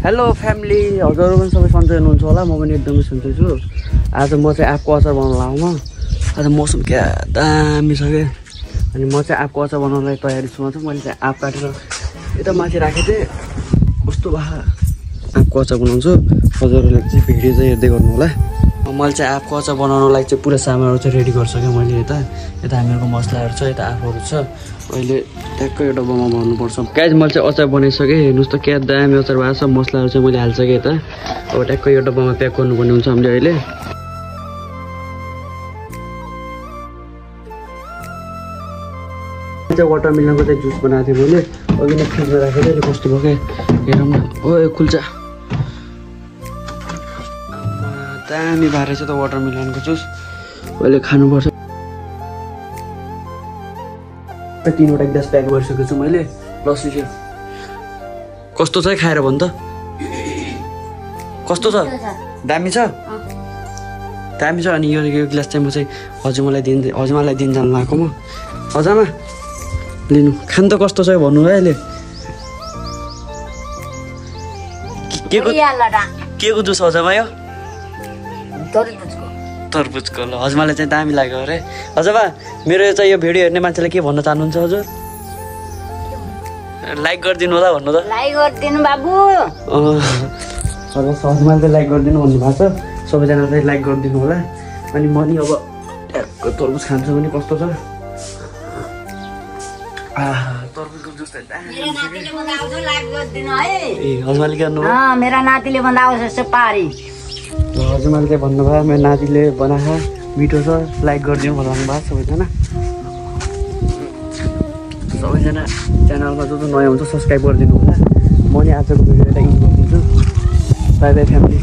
Hello family, हजुरहरू पनि सबै सन्चै हुनुहुन्छ होला। म पनि एकदमै सन्चै छु। आज म चाहिँ आँपको अचार बनाउन लाउँ। आज मौसम क्या दामी छ क्या। अनि म चाहिँ आँपको अचार बनाउनलाई तयारी छु। मैले चाहिँ आँप काटेर यता माथि राखेको थिएँ। कस्तो भए आँपको अचार बनाउँछु। हजुरहरूले चाहिँ भिडियो चाहिँ हेर्दै गर्नु होला। मैले चाहिँ आँपको अचार बनाउनलाई चाहिँ पुरा सामानहरू चाहिँ रेडी गरिसकेँ मैले। यता हामीहरूको मसलाहरू छ, यता आँपहरू छ। अहिले ट्याक्कै एउटा डब्बामा भर्नुपर्छ। गाइज मैले चाहिँ अचार बनाइसकेँ। हेर्नुहोस् त क्या दामी अचार भएको छ। मसलाहरू चाहिँ मैले हालिसकेँ यता। अब ट्याक्कै यो डब्बामा प्याक गर्नुपर्ने हुन्छ हामीले अहिले। चाहिँ वाटरमेलनको चाहिँ जुस बनाएको थिएँ मैले। अघि नै फ्रिजमा राखेको थिएँ। अहिले कस्तो भयो क्या हेरौँ न। ओ खुल्छ दामी भएर चाहिँ त वाटरमेलनको जुस अहिले खानुपर्छ। 3वटा ग्लास प्याक गरिसकेको छु मैले। लस्सी चाहिँ कस्तो छ खाएर भन् त। कस्तो छ? दामी छ, दामी छ। अनि यो ग्लास चाहिँ म चाहिँ हजुरमालाई दिन जानु लगाएको म। हजुरमा लिनु खान त कस्तो छ भन्नु है अहिले। के को जुस हजुरमा यो? तरबुजको। ल हजुरमालाई चाहिँ दामी लाग्यो अरे। हजुरमा मेरो चाहिँ यो भिडियो हेर्ने मान्छेले के भन्न चाहनुहुन्छ हजुर? लाइक गरिदिनु होला भन्नु त। लाइक गरिदिनु बाबु। हजुरमाले चाहिँ लाइक गरिदिनु भन्नुभएको छ। सबैजना चाहिँ लाइक गरिदिनु होला। अनि म नि अब ट्याक्क तरबुज खान्छु भने कस्तो छ। तरबुजको जुस त मेरो नातिले बनाउँछ, लाइक गरिदिनु है। ए हजुरमाले के भन्नु? मेरा नातिले बनाउँछ यस्तो पारी। हजुरमाले चाहिँ भन्नुभयो मेरो नातिले बनाएको मिठो छ, लाइक गरिदिउँ भन्नु भएको सबैजना। सबैजना च्यानलमा जो नयाँ हुन्छ सब्सक्राइब गरिदिनु होला। म नि आजको भिडियोलाई इन्ड गरिदिन्छु। By by family.